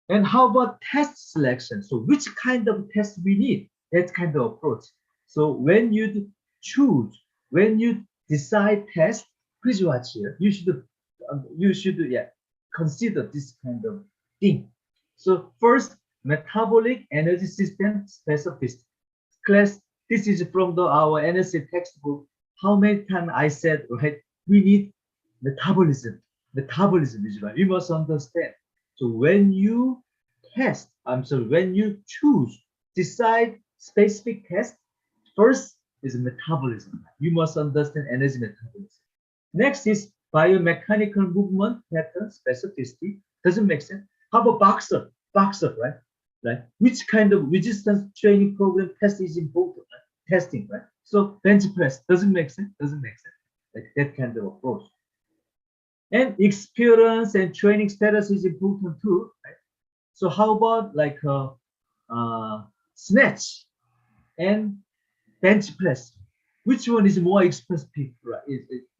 And how about test selection? So which kind of test we need? That kind of approach. So when you choose, when you decide test, please watch here. You should yeah, consider this kind of thing. So first, metabolic energy system specificity. Class, this is from our NSC textbook. How many times I said, right? We need metabolism. Metabolism is right. You must understand. So when you when you choose, decide specific test, first is metabolism. You must understand energy metabolism. Next is biomechanical movement pattern specificity. Doesn't make sense. How about boxer? Boxer, right? Right. Which kind of resistance training program test is important? Right? Testing, right? So bench press doesn't make sense. Doesn't make sense. Like that kind of approach. And experience and training status is important too, right? So how about like snatch and bench press? Which one is more expensive? Right?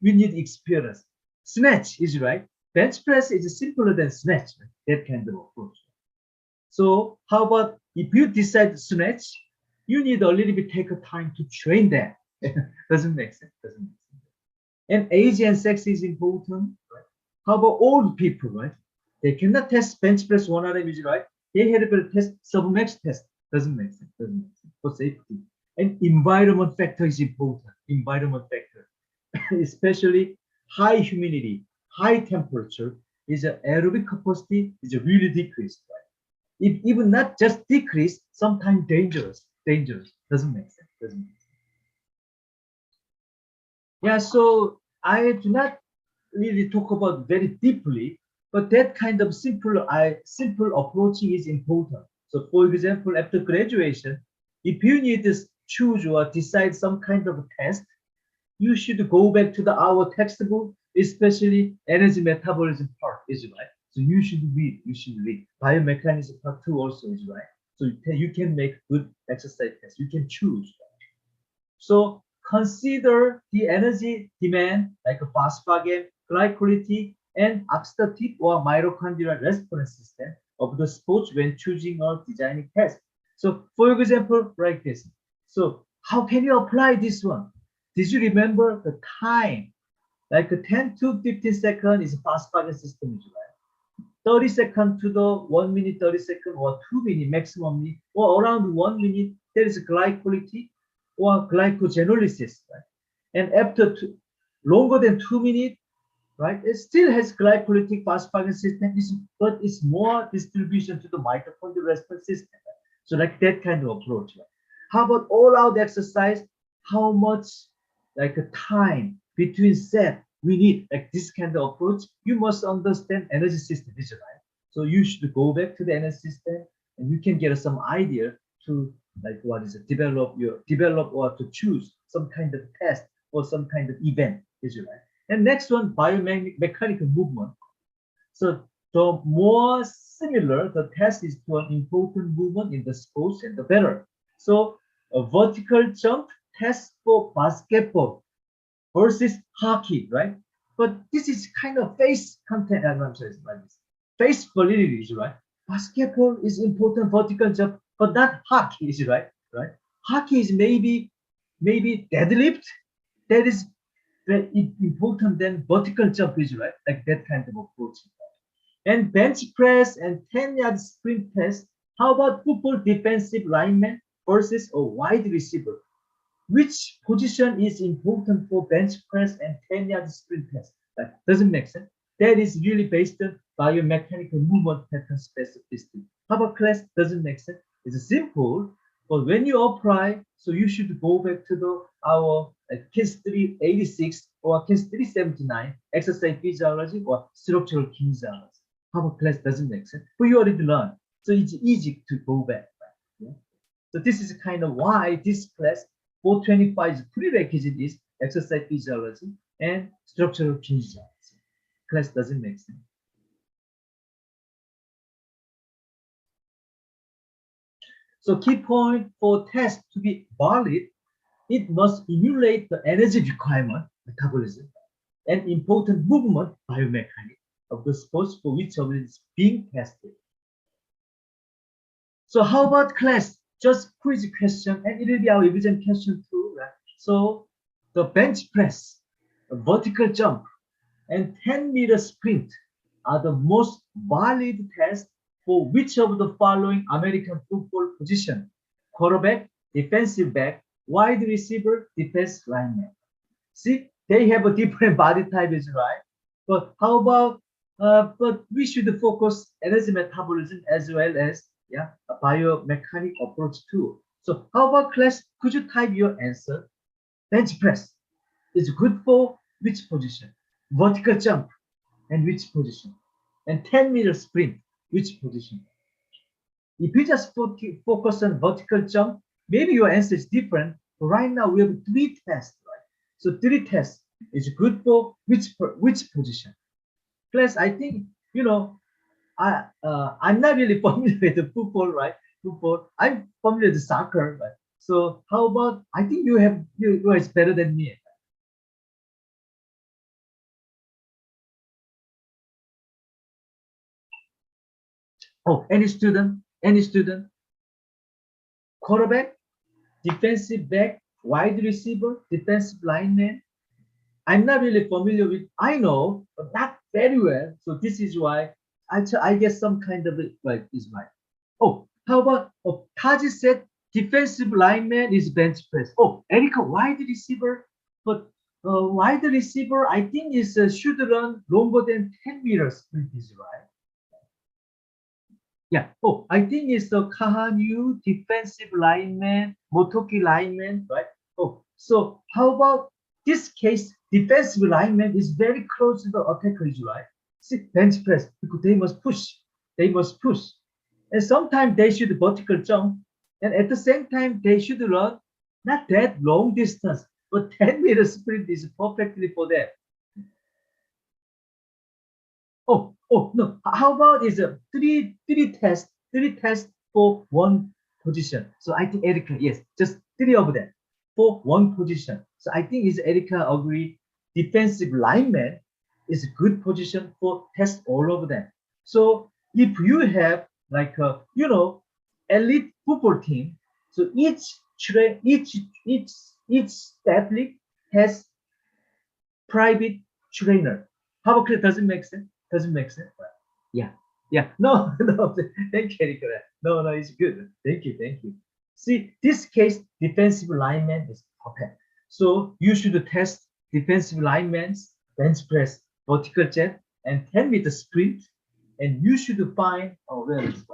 We need experience. Snatch is right. Bench press is simpler than snatch. Right? That kind of approach. So how about if you decide snatch, you need a little bit take a time to train that. Doesn't make sense. Doesn't make sense. And age and sex is important. Right? How about old people, right? They cannot test bench press 1 RM, right? They had to test submax test. Doesn't make sense. Doesn't make sense for safety. And environment factor is important. Environment factor, especially high humidity, high temperature, is a aerobic capacity is really decreased. Right? If even not just decreased, sometimes dangerous. Dangerous. Doesn't make sense. Doesn't make sense. Yeah, so I do not really talk about very deeply, but that kind of simple approaching is important. So for example, after graduation, if you need to choose or decide some kind of test, you should go back to our textbook, especially energy metabolism part is right. So you should read. Biomechanism part two also is right. So you can make good exercise test. You can choose. So consider the energy demand like a phosphagen, glycolytic, and oxidative or mitochondrial response system of the sports when choosing or designing test. So for example, like this. So how can you apply this one? Did you remember the time? Like a 10 to 15 seconds is a phosphagen system, right? 30 seconds to the 1 minute, 30 seconds or 2 minute maximum, or around 1 minute, there is glycolytic or glycogenolysis, right? And after longer than 2 minutes, right, it still has glycolytic phosphagen system, but it's more distribution to the mitochondrial response system. Right? So like that kind of approach. Right? How about all-out exercise? How much like a time between set we need like this kind of approach? You must understand energy system, is right? So you should go back to the energy system, and you can get some idea to like what is it, develop or to choose some kind of test or some kind of event, is right? And next one, biomechanical movement. So the more similar the test is to an important movement in the sports, and the better. So a vertical jump test for basketball versus hockey, right? But this is kind of face content. I'm sorry, like this. Face validity is right. Basketball is important vertical jump, but not hockey is right. Right? Hockey is maybe deadlift. That is very important than vertical jump is right. Like that kind of approach. And bench press and 10-yard sprint test. How about football defensive lineman versus a wide receiver? Which position is important for bench press and 10-yard sprint test? That doesn't make sense. That is really based on biomechanical movement pattern specificity. How about class? Doesn't make sense. It's simple, but when you apply, so you should go back to our KINS 386 or KINS 379 exercise physiology or structural kinesiology. How about class? Doesn't make sense, but you already learned, so it's easy to go back. Right? Yeah? So this is kind of why this class 425's prerequisite is exercise physiology and structural kinesiology. Class doesn't make sense. So key point for test to be valid, it must emulate the energy requirement, metabolism, and important movement biomechanics of the sports for which it is being tested. So how about class? Just quiz question, and it will be our revision question too, right? So the bench press, the vertical jump, and 10-meter sprint are the most valid tests for which of the following American football position? Quarterback, defensive back, wide receiver, defense lineman. See, they have a different body type, is right. But how about? But we should focus energy metabolism as well as yeah a biomechanic approach too. So how about class? Could you type your answer? Bench press is good for which position? Vertical jump and which position? And 10-meter sprint, which position? If you just focus on vertical jump, maybe your answer is different. But right now we have three tests, right? So three tests is good for which position? Plus, I think I'm not really familiar with the football, right? Football. I'm familiar with soccer, right? So how about I think you are better than me. Oh, any student, quarterback, defensive back, wide receiver, defensive lineman. I'm not really familiar with. I know, but not very well. So this is why I guess some kind of like is right. Oh, how about Taji said defensive lineman is bench press. Oh, Erica, wide receiver, but wide receiver I think is should run longer than 10 meters. Is right. Yeah. Oh, I think it's the Kahanyu defensive lineman, Motoki lineman, right? Oh, so how about this case? Defensive lineman is very close to the attackers, right? See, bench press because they must push. They must push. And sometimes they should vertical jump. And at the same time, they should run not that long distance, but 10-meter sprint is perfectly for them. Oh no. How about is a three tests for one position. So I think Erica, yes, just three of them for one position. So I think is Erica agree defensive lineman is a good position for test all of them. So if you have like a elite football team, so each each athlete has private trainer. How about doesn't make sense? Doesn't make sense. Yeah, yeah. No, no. Thank you, Erica. No, it's good. Thank you. See, this case, defensive lineman is perfect. So you should test defensive lineman's bench press, vertical jump, and 10-meter sprint, and you should find where is it?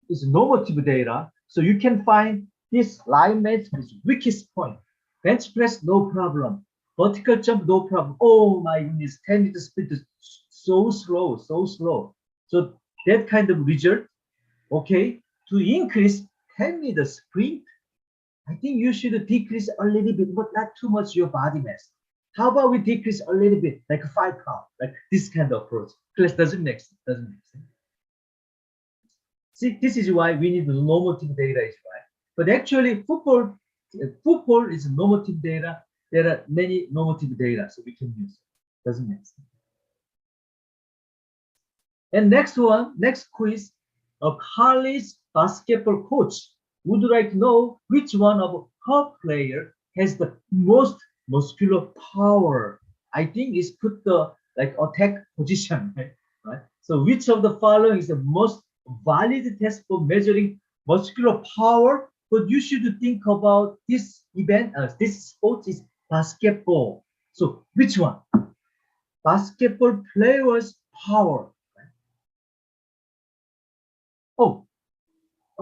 It's normative data, so you can find this lineman's weakest point. Bench press, no problem. Vertical jump, no problem. Oh my goodness, 10-meter sprint is so slow, so slow. So that kind of result, okay, to increase 10-meter sprint, I think you should decrease a little bit, but not too much your body mass. How about we decrease a little bit, like 5 pounds, like this kind of approach? Class doesn't make sense. Doesn't make sense. See, this is why we need the normative data, is right. But actually, football is normative data. There are many normative data, so we can use it. Doesn't make sense. And next quiz, a college basketball coach would like to know which one of her player has the most muscular power. I think is put the like attack position, right? So which of the following is the most valid test for measuring muscular power? But you should think about this event, this sport is basketball. So which one? Basketball players' power.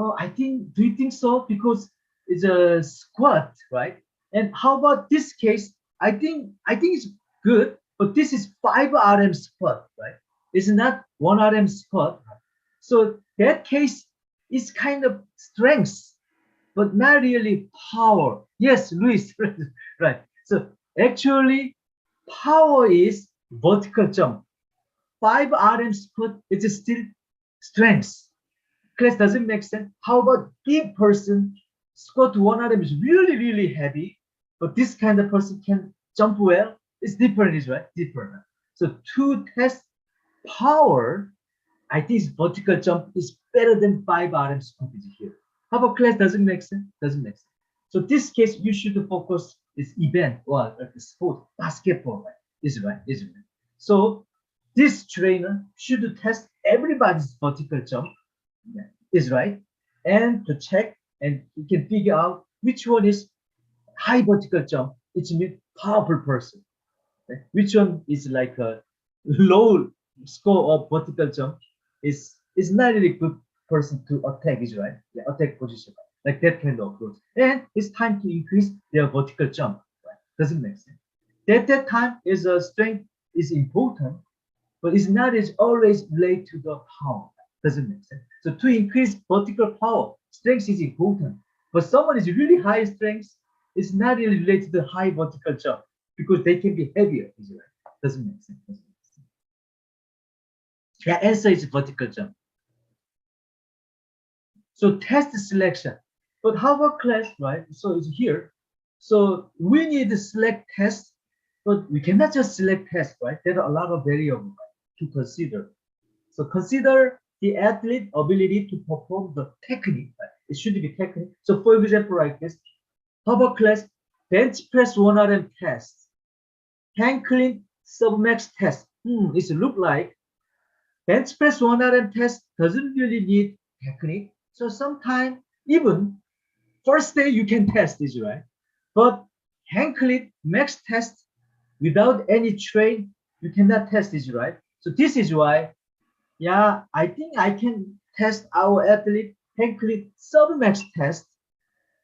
Oh, I think, do you think so? Because it's a squat, right? And how about this case? I think it's good, but this is 5 RM squat, right? It's not 1 RM squat. So that case is kind of strength, but not really power. Yes, Luis, right. So actually, power is vertical jump. 5 RM squat is still strength. Class doesn't make sense. How about if person squat 1 RM is really, really heavy, but this kind of person can jump well? It's different, is right? Different. So to test power, I think vertical jump is better than 5 RM squat is here. How about class? Doesn't make sense? Doesn't make sense. So this case, you should focus this event or the sport, basketball, right? Is right, is right. So this trainer should test everybody's vertical jump, yeah, is right, and to check and you can figure out which one is high vertical jump. It's a powerful person. Okay? Which one is like a low score of vertical jump is not really good person to attack, is right? Yeah, attack position, right? Like that kind of approach. And it's time to increase their vertical jump. Right? Doesn't make sense. That time is a strength is important, but it's not as always related to the power. Doesn't make sense. So to increase vertical power, strength is important. But someone is really high strength, it's not really related to the high vertical jump because they can be heavier. Is right? Doesn't make sense. Doesn't make sense. Yeah, answer is vertical jump. So test selection. But how about class, right? So it's here. So we need to select test, but we cannot just select test, right? There are a lot of variables to consider. So consider the athlete ability to perform the technique. Right? It should be technique. So for example, like this, how about class? Bench press 1RM test, hang clean submax test. It look like bench press 1RM test doesn't really need technique. So sometimes even first day you can test this, right? But hang clean max test without any train, you cannot test this, right? So this is why, yeah, I think I can test our athlete hang clean submax test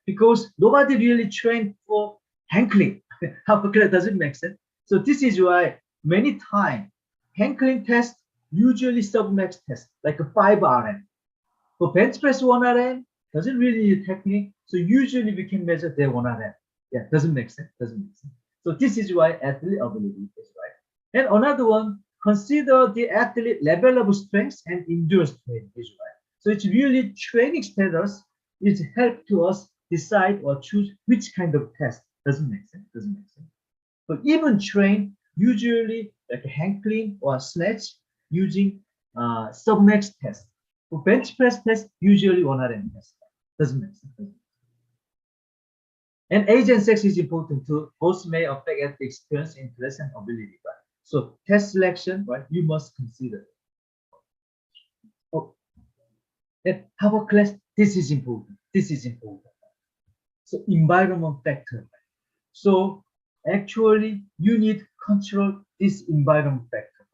because nobody really trained for hang clean. How clear does it make sense? So this is why many times hang clean test usually submax test like a 5 RM. For bench press 1 RM doesn't really need technique, so usually we can measure their 1 RM. Yeah, doesn't make sense. Doesn't make sense. So this is why athlete ability is right. And another one, consider the athlete level of strength and endurance training is right. So it's really training status is help to us decide or choose which kind of test. Doesn't make sense. Doesn't make sense. But even train usually like a hang clean or a snatch using submax test. For bench press test, usually 1 RM test. Doesn't make sense. And age and sex is important too. Both may affect athlete experience, interest, and ability. Right? So test selection, right? You must consider. Oh, and how about class? This is important. This is important. So environment factor. So actually, you need control this environment factor.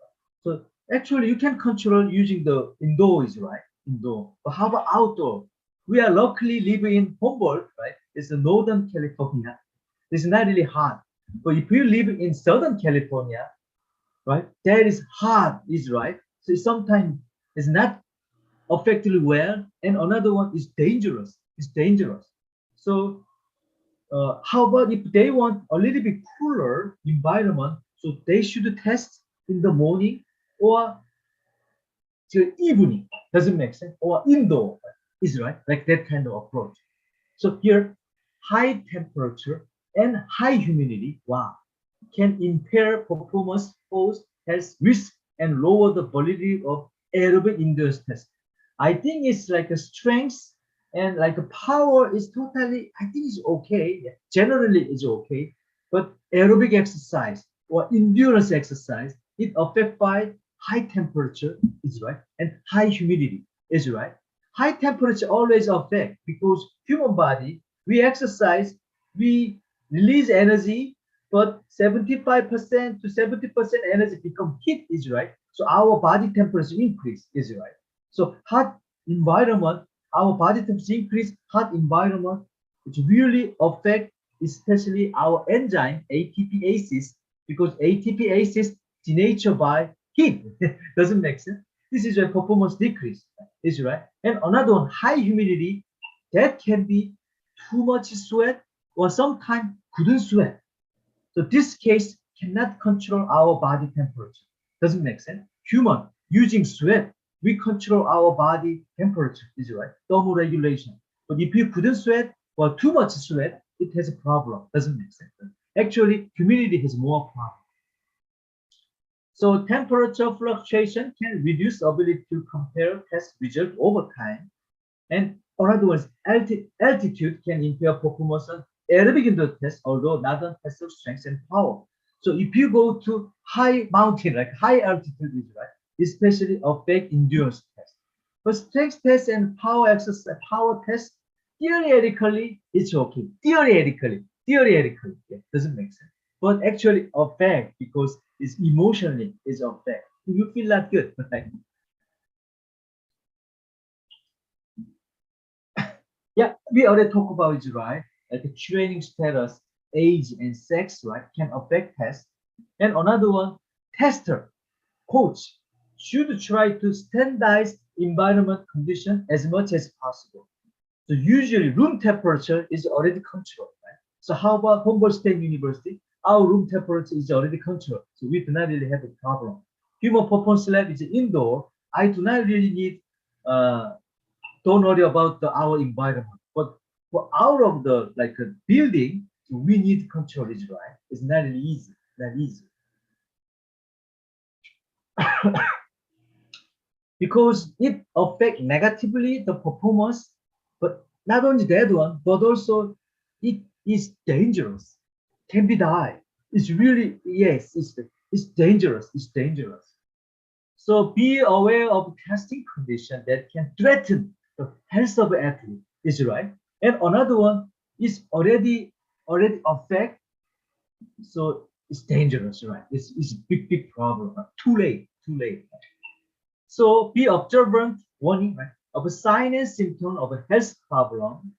So actually, you can control using the indoors, right? Indoor. But how about outdoor? We are luckily living in Humboldt, right? It's in Northern California. It's not really hot. But if you live in Southern California, right, that is hot, is right. So sometimes it's not effectively well, and another one is dangerous. It's dangerous. So how about if they want a little bit cooler environment, so they should test in the morning or till evening. Doesn't make sense. Or indoor is right, like that kind of approach. So here, high temperature and high humidity, wow, can impair performance, pose health risk, and lower the validity of aerobic endurance test. I think it's like a strength and like a power is totally, I think it's okay. Generally, it's okay. But aerobic exercise or endurance exercise, it affected by high temperature, is right, and high humidity, is right. High temperature always affect because human body, we exercise, we release energy, but 75% to 70% energy become heat, is right. So our body temperature increase, is right. So hot environment, our body temperature increase, hot environment, which really affect especially our enzyme ATPases, because ATPases denatured by heat. Doesn't make sense. This is why performance decrease, is right. And another one, high humidity, that can be too much sweat or sometimes couldn't sweat. So this case cannot control our body temperature. Doesn't make sense. Human using sweat, we control our body temperature, is right? Thermoregulation. But if you couldn't sweat or too much sweat, it has a problem. Doesn't make sense. Actually, humidity has more problem. So temperature fluctuation can reduce ability to compare test results over time. And another one is altitude can impair performance at the beginning of the test, although not on test of strength and power. So if you go to high mountain, like high altitude, right, especially affect endurance test. But strength test and power exercise, power test, theoretically, it's okay. Theoretically, yeah, doesn't make sense. But actually affect because it's emotionally is affect. You feel not good, right? Yeah, we already talked about it, right? Like the training status, age, and sex, right, can affect test. And another one, tester, coach, should try to standardize environment condition as much as possible. So usually room temperature is already controlled, right? So how about Humboldt State University? Our room temperature is already controlled, so we do not really have a problem. Human performance lab is indoor. I do not really need uh, don't worry about our environment. But for out of the like a building, we need control it, right? It's not really easy. Not easy. Because it affect negatively the performance, but not only that one, but also it is dangerous. Can be die. It's really yes, it's dangerous. It's dangerous. So be aware of testing condition that can threaten the health of the athlete. Is right. And another one is already affect. So it's dangerous, right? It's a big problem. Too late. Too late. So be observant, warning, right, of a sign and symptom of a health problem,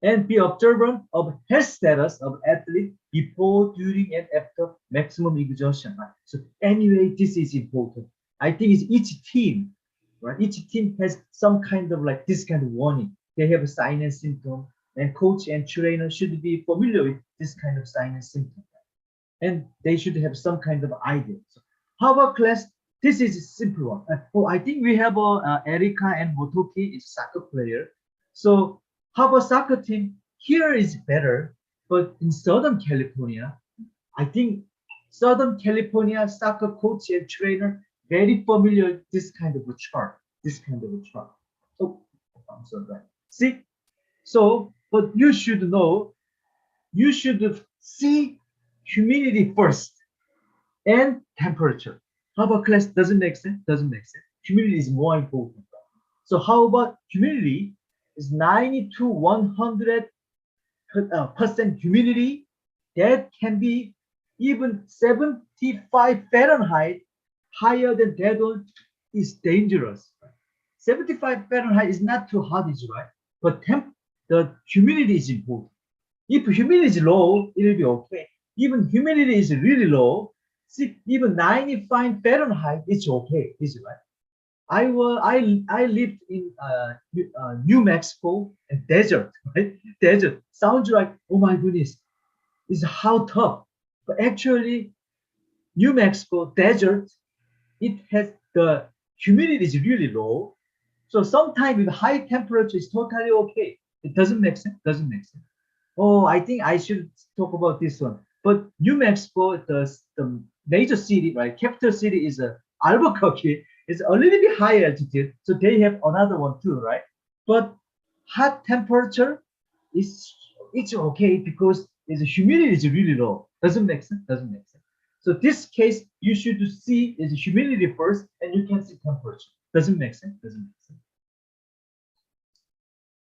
and be observant of health status of athlete before, during, and after maximum exertion. Right? So anyway, this is important. I think it's each team, right? Each team has some kind of like this kind of warning. They have a sign and symptom, and coach and trainer should be familiar with this kind of sign and symptom, and they should have some kind of idea. So how about class? This is a simple one. Oh, I think we have Erica and Motoki is soccer player. So how about soccer team? Here is better, but in Southern California, I think Southern California soccer coach and trainer very familiar with this kind of a chart. This kind of a chart. Oh, I'm sorry. Right. See, so but you should know, you should see humidity first and temperature. How about class? Doesn't make sense? Doesn't make sense. Humidity is more important. So how about humidity? Is 90 to 100 percent humidity. That can be even 75 Fahrenheit. Higher than that one is dangerous. 75 Fahrenheit is not too hot, is right? But the humidity is important. If humidity is low, it will be okay. Even humidity is really low, see, even 95 Fahrenheit, it's okay, is right? I lived in New Mexico and desert, right? Desert sounds like, oh my goodness, it's how tough. But actually, New Mexico desert, it has the humidity is really low. So sometimes with high temperature, it's totally okay. It doesn't make sense. Doesn't make sense. Oh, I think I should talk about this one. But New Mexico, the major city, right? Capital city is Albuquerque. It's a little bit higher altitude, so they have another one too, right? But hot temperature is it's okay because the humidity is really low. Doesn't make sense. Doesn't make sense. So this case, you should see is humidity first, and you can see temperature. Doesn't make sense. Doesn't make sense.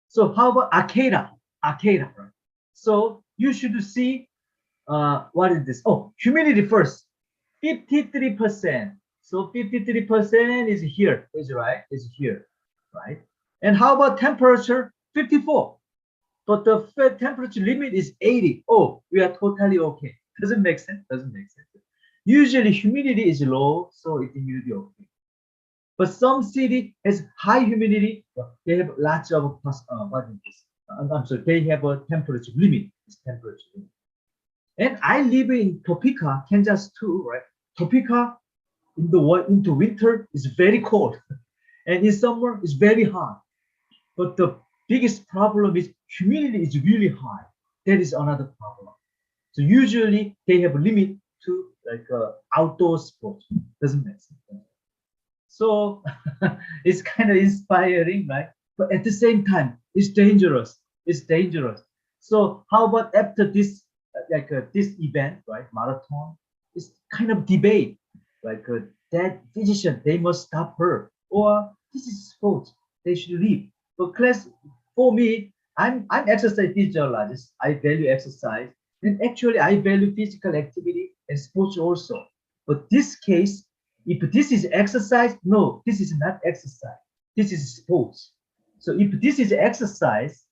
So how about Akeda? Akeda, right? So you should see what is this? Oh, humidity first, 53%. So 53% is here, is right, is here, right? And how about temperature? 54. But the temperature limit is 80. Oh, we are totally okay. Doesn't make sense. Doesn't make sense. Usually humidity is low, so it will be okay. But some city has high humidity. They have lots of what is this? I'm sorry. They have a temperature limit. It's temperature limit. And I live in Topeka, Kansas too, right? Topeka into winter is very cold, and in summer it's very hot. But the biggest problem is humidity is really high. That is another problem. So usually they have a limit to like outdoor sport. Doesn't make sense. So it's kind of inspiring, right? But at the same time, it's dangerous. It's dangerous. So how about after this, this event, right? Marathon, it's kind of debate, like that decision, they must stop her, or this is sports, they should leave. But class, for me, I'm exercise physiologist. I value exercise, and actually I value physical activity and sports also. But this case, if this is exercise, no, this is not exercise. This is sports. So if this is exercise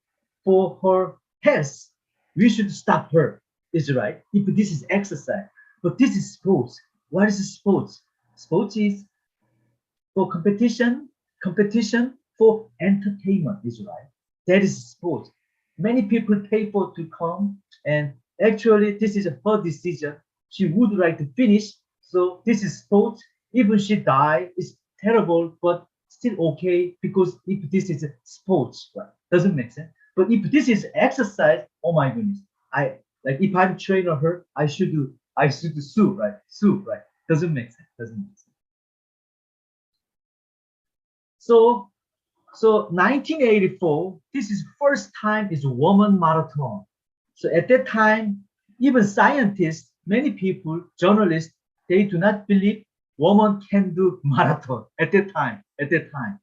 for her health, we should stop her. Is right. If this is exercise, but this is sports. What is sports? Sports is for competition, competition for entertainment. Is right. That is sports. Many people pay for to come, and actually this is her decision. She would like to finish. So this is sports. Even she die, it's terrible, but still okay because if this is sports, right? Doesn't make sense. But if this is exercise, oh my goodness, I like if I'm trainer her, I should sue, right? Sue, right? Doesn't make sense. Doesn't make sense. So 1984, this is first time is woman marathon. So at that time, even scientists, many people, journalists, they do not believe woman can do marathon at that time. At that time,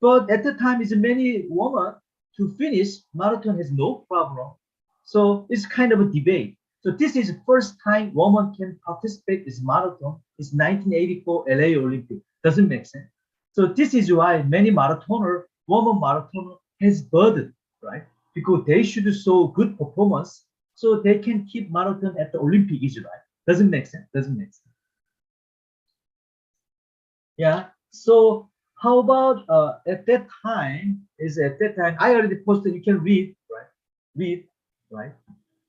but at the time, is many women to finish marathon has no problem. So it's kind of a debate. So this is the first time woman can participate in marathon. It's 1984 LA Olympic. Doesn't make sense. So this is why many marathoner, woman marathoner has burden, right? Because they should show good performance so they can keep marathon at the Olympic, is right? Doesn't make sense. Doesn't make sense. Yeah. So how about at that time? Is at that time I already posted. You can read, right? Read, right?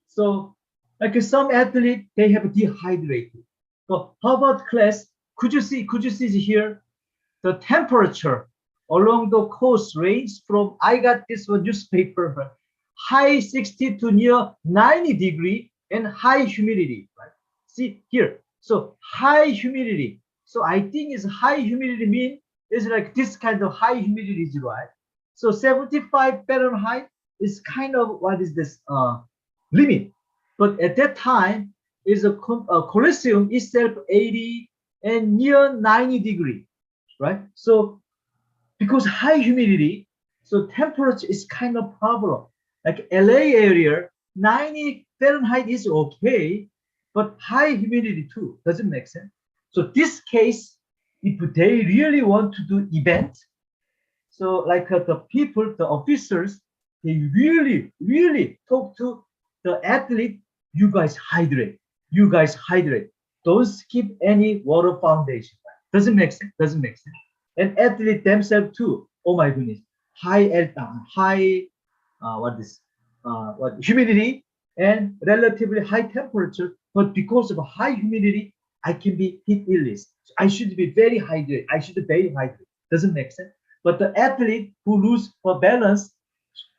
So like some athlete they have dehydrated. So how about class? Could you see? Could you see here? The temperature along the coast range from I got this one newspaper, right? High 60 to near 90-degree and high humidity, right? See here. So high humidity. So I think is high humidity mean is like this kind of high humidity is right. So 75 Fahrenheit is kind of what is this limit. But at that time is a Colosseum itself 80 and near 90-degree, right? So because high humidity, so temperature is kind of problem. Like LA area, 90 Fahrenheit is okay, but high humidity too doesn't make sense. So this case, if they really want to do event, so like the people, the officers, they really talk to the athlete. You guys hydrate. You guys hydrate. Don't skip any water foundation. Doesn't make sense. Doesn't make sense. And athlete themselves too. Oh my goodness. High what humidity and relatively high temperature. But because of high humidity, I can be heat illness. So I should be very hydrated. I should be very hydrated. Doesn't make sense. But the athlete who lose her balance,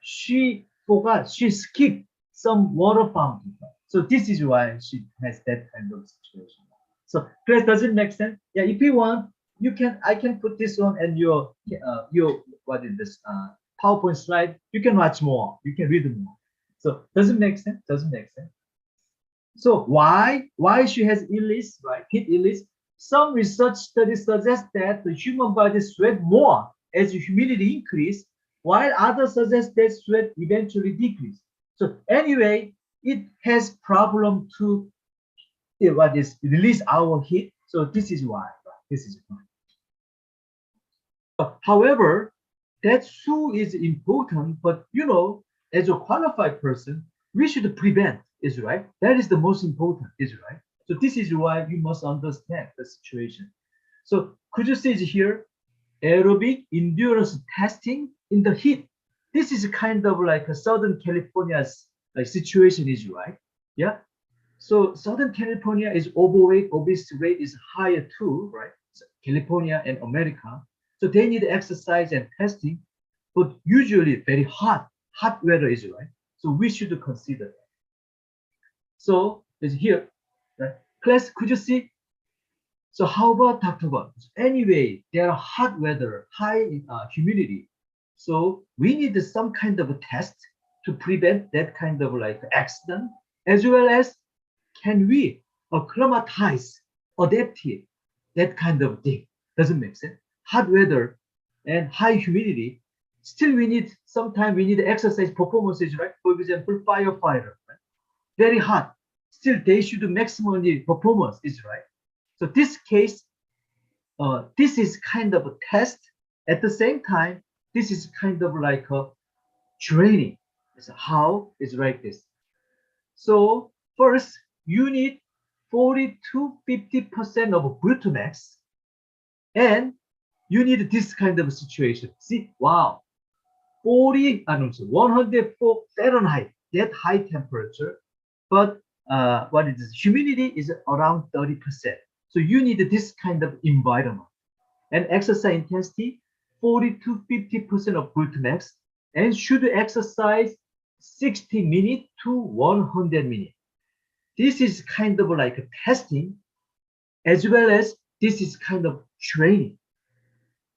she forgot. She skipped some water fountain. So this is why she has that kind of situation. So class doesn't make sense. Yeah, if you want, you can. I can put this one and your what is this PowerPoint slide. You can watch more. You can read more. So doesn't make sense. Doesn't make sense. So why she has illness, right? Heat illness. Some research studies suggest that the human body sweat more as humidity increase, while others suggest that sweat eventually decrease. So anyway, it has problem to what is release our heat. So this is why. This is why. However, that too is important, but as a qualified person, we should prevent, is right? That is the most important, is right? So this is why you must understand the situation. So could you see here, aerobic endurance testing in the heat? This is kind of like a Southern California's like situation, is right? Yeah. So Southern California is overweight, obesity rate is higher too, right? So California and America. So they need exercise and testing, but usually very hot weather is right. So we should consider that. So it's here, right? Class, could you see? So how about Dr. Gon? Anyway, there are hot weather, high humidity. So we need some kind of a test to prevent that kind of like accident, as well as can we acclimatize, adapt it, that kind of thing. Doesn't make sense. Hot weather and high humidity. Still, we need sometimes we need exercise performances, right? For example, firefighter, right? Very hot. Still, they should maximally performance, is right. So this case, this is kind of a test. At the same time, this is kind of like a training. So how is like this. So first, you need 40 to 50% of Brutamax, and you need this kind of situation. See, wow, 40, I don't know, 104 Fahrenheit, that high temperature, but what is this? Humidity is around 30%. So you need this kind of environment. And exercise intensity, 40 to 50% of Brutamax, and should exercise 60 minutes to 100 minutes. This is kind of like a testing, as well as this is kind of training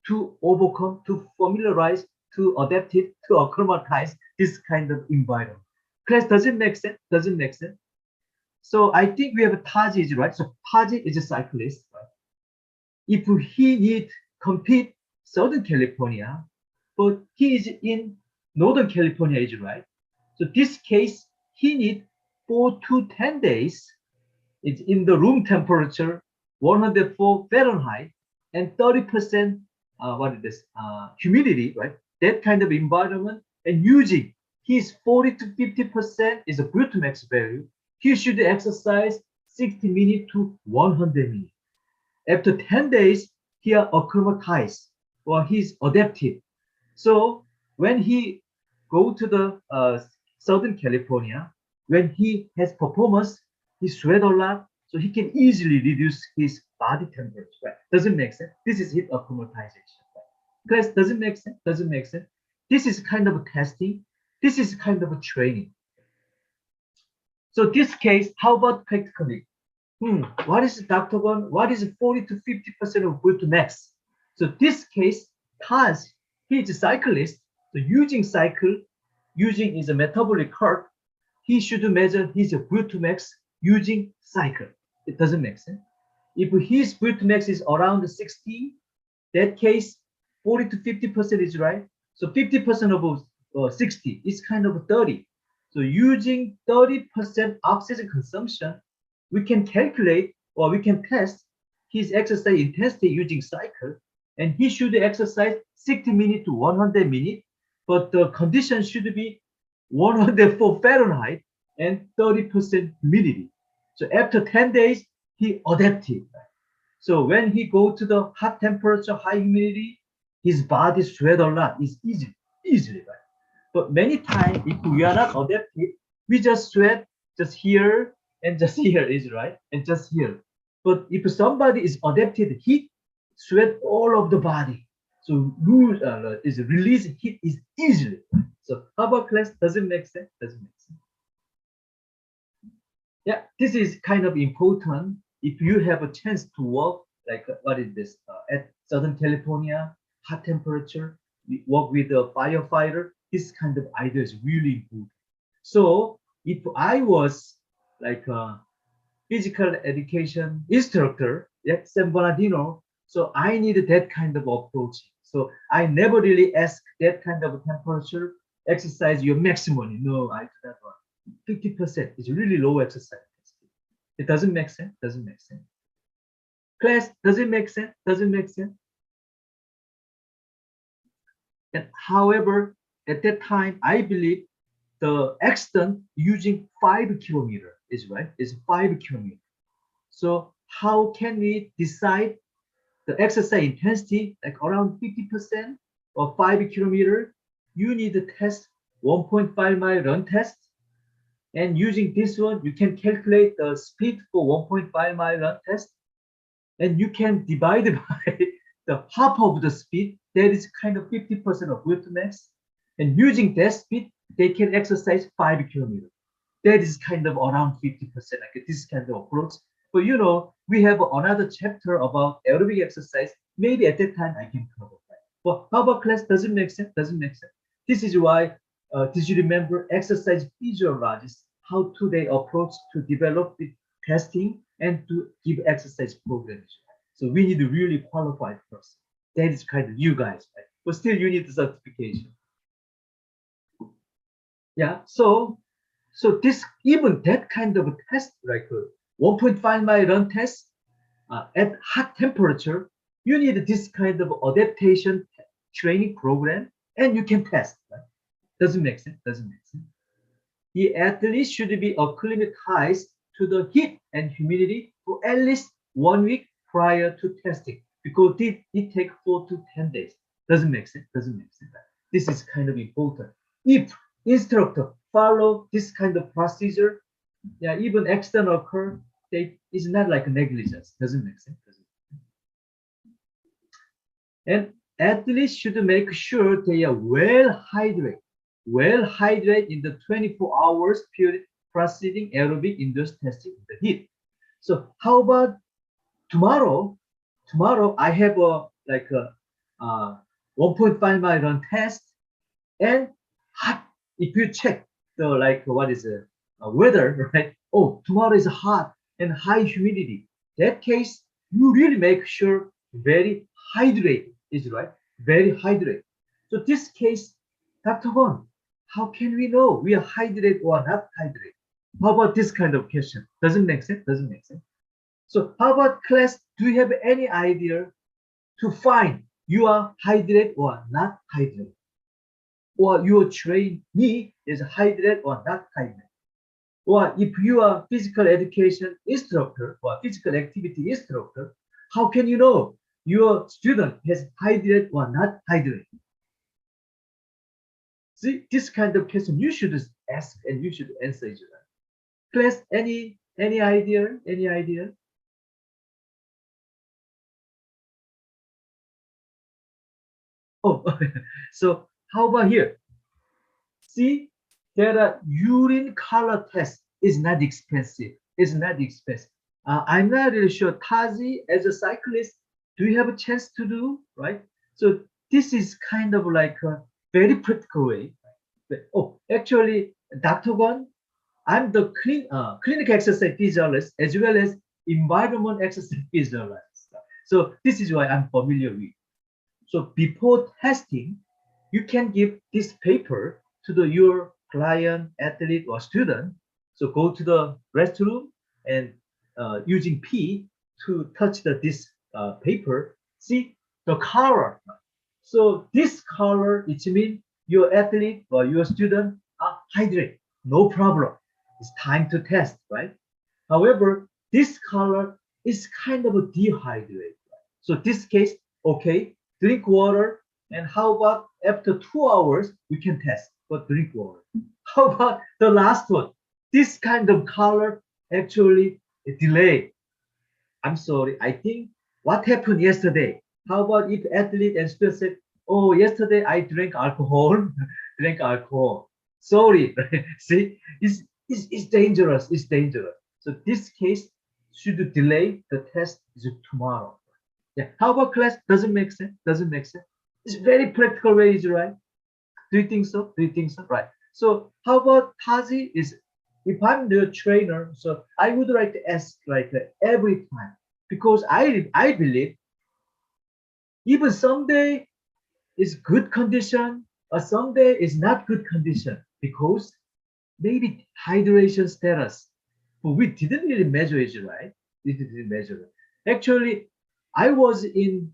to overcome, to familiarize, to adapt it, to acclimatize this kind of environment. Class, does it make sense? Does it make sense? So I think we have Taji, right? So Taji is a cyclist, right? If he need compete Southern California, but he is in Northern California, is right? So this case, he need 4 to 10 days. It's in the room temperature, 104 Fahrenheit, and 30% what is this humidity, right? That kind of environment, and using his 40 to 50% is a Brutamax value. He should exercise 60 minutes to 100 minutes. After 10 days, he are acclimatized or he's adapted. So when he go to the Southern California, when he has performance, he sweat a lot, so he can easily reduce his body temperature. Right? Doesn't make sense. This is heat acclimatization. Right? Class, doesn't make sense. Doesn't make sense. This is kind of a testing. This is kind of a training. So this case, how about practically? What is Dr. Gon? What is 40 to 50% of Brutamax? So this case, Taz, he is a cyclist. So using cycle, using is a metabolic curve, he should measure his Brutamax using cycle. It doesn't make sense. If his Brutamax is around 60, that case, 40 to 50% is right. So 50% of 60 is kind of 30. So using 30% oxygen consumption, we can calculate or we can test his exercise intensity using cycle, and he should exercise 60 minutes to 100 minutes, but the condition should be 104 Fahrenheit and 30% humidity. So after 10 days, he adapted. So when he go to the hot temperature, high humidity, his body sweat a lot. It's easily, right? But many times, if we are not adapted, we just sweat just here and just here, is right, and just here. But if somebody is adapted, heat sweat all of the body. So is release heat is easily. So how about class? Does it make sense? Doesn't make sense. Yeah, this is kind of important. If you have a chance to work, like what is this at Southern California, hot temperature, work with a firefighter. This kind of idea is really important. So if I was like a physical education instructor at San Bernardino, so I need that kind of approach. So I never really ask that kind of temperature, exercise your maximum. No, I do not want. 50% is really low exercise. It doesn't make sense. Doesn't make sense. Class, does it make sense? Doesn't make sense. And however, at that time, I believe the extent using 5 kilometers is right. Is 5 kilometers. So how can we decide the exercise intensity like around 50% or 5 kilometers? You need to test 1.5 mile run test. And using this one, you can calculate the speed for 1.5 mile run test. And you can divide it by the half of the speed. That is kind of 50% of Brutamax. And using that speed, they can exercise 5 kilometers. That is kind of around 50%. Like this kind of approach. But you know, we have another chapter about aerobic exercise. Maybe at that time I can cover that. But how about class? Doesn't make sense. Doesn't make sense. This is why. Did you remember exercise physiologists how to they approach to develop the testing and to give exercise programs? So we need to really qualify first. That is kind of you guys, right? But still, you need the certification. Yeah. So this even that kind of a test, like a 1.5 mile run test at hot temperature, you need this kind of adaptation training program, and you can test. Right? Doesn't make sense. Doesn't make sense. The athlete should be acclimatized to the heat and humidity for at least 1 week prior to testing because it takes 4 to 10 days. Doesn't make sense. Doesn't make sense. This is kind of important. If instructor follow this kind of procedure, yeah, even accident occur, they it's not like negligence. Doesn't make sense. Doesn't And athletes should make sure they are well hydrated in the 24 hours period preceding aerobic induced testing in the heat. So how about tomorrow? Tomorrow I have a like a 1.5 mile run test, and hot. If you check the like what is it weather, right? Oh, tomorrow is hot and high humidity. That case, you really make sure very hydrated is right, very hydrated. So this case, Dr. Won, how can we know we are hydrated or not hydrated? How about this kind of question? Doesn't make sense. Doesn't make sense. So how about class? Do you have any idea to find you are hydrated or not hydrated? Or your trainee is hydrated or not hydrated? Or if you are physical education instructor or physical activity instructor, how can you know your student has hydrated or not hydrated? See, this kind of question you should ask and you should answer each other. Class, any idea? Any idea? Oh, so how about here? See, there are urine color test is not expensive. It's not expensive. I'm not really sure. Tazi, as a cyclist, do you have a chance to do right? So this is kind of like a very practical way. Oh, actually, Dr. Gon, I'm the clinic exercise physiologist as well as environment exercise physiologist. So this is why I'm familiar with. So before testing, you can give this paper to your client, athlete, or student. So go to the restroom and using P to touch this paper. See the color. So this color, it means your athlete or your student are hydrated. No problem. It's time to test, right? However, this color is kind of a dehydrated. So this case, okay, drink water. And how about after 2 hours, we can test for drink water. How about the last one? This kind of color actually delay. I'm sorry. I think what happened yesterday? How about if athlete and student said, "Oh, yesterday I drank alcohol, drank alcohol." Sorry, see, it's dangerous. It's dangerous. So this case should delay the test is tomorrow. Yeah. How about class? Doesn't make sense. Doesn't make sense. It's very practical ways, right? Do you think so? Do you think so? Right. So how about Tazi is if I'm the trainer, so I would like to ask like every time because I believe even someday is good condition or someday is not good condition because maybe hydration status, but we didn't really measure it, right? We didn't measure it. Actually, I was in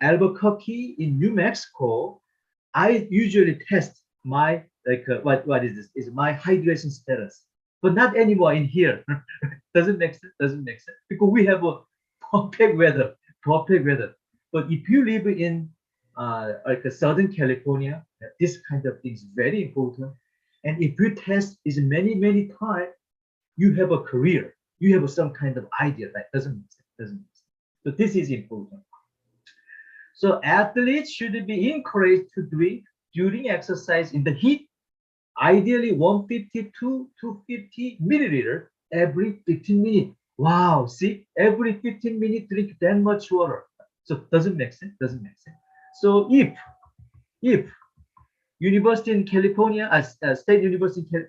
Albuquerque in New Mexico. I usually test my like what is this? Is my hydration status, but not anymore in here. Doesn't make sense. Doesn't make sense because we have a perfect weather, perfect weather. But if you live in like Southern California, this kind of thing is very important. And if you test is many times, you have a career. You have some kind of idea that doesn't make sense. Doesn't make sense. So this is important. So athletes should be encouraged to drink during exercise in the heat, ideally 150 to 250 milliliter every 15 minutes. Wow, see, every 15 minutes drink that much water. So doesn't make sense, doesn't make sense. So if university in California, state university in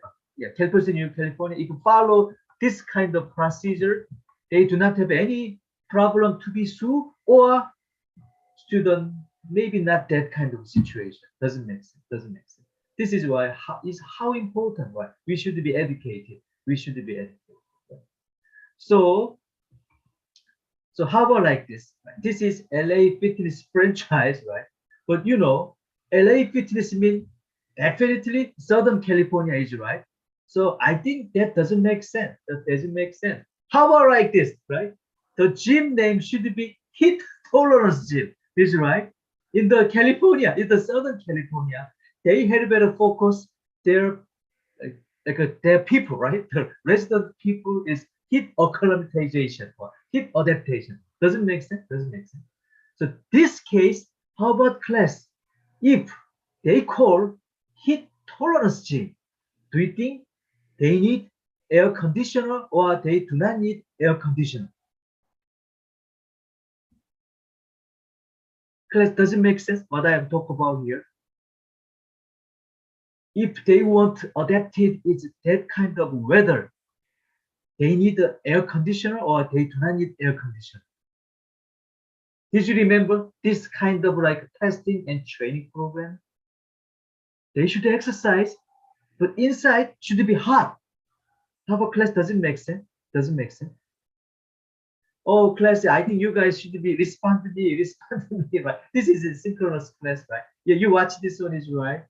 California, California, if you follow this kind of procedure, they do not have any problem to be sued, or student maybe not that kind of situation. Doesn't make sense, doesn't make sense. This is why how important, right? We should be educated. We should be educated. Right? So how about like this? This is LA Fitness franchise, right? But you know, LA Fitness means definitely Southern California is right. So I think that doesn't make sense. That doesn't make sense. How about like this, right? The gym name should be Heat Tolerance Gym. This is right. In the California, in the Southern California, they had better focus their their people, right? The resident people is heat acclimatization or heat adaptation. Doesn't make sense. Doesn't make sense. So this case, how about class? If they call heat tolerance gym, do you think they need air conditioner or they do not need air conditioner? Class doesn't make sense what I am talking about here. If they want adapted is that kind of weather, they need the air conditioner or they do not need air conditioner. Did you remember this kind of like testing and training program? They should exercise, but inside should be hot. How about class doesn't make sense? Doesn't make sense. Oh, class, I think you guys should be respond to me, respond to me, right? This is a synchronous class, right? Yeah, you watch this one is right.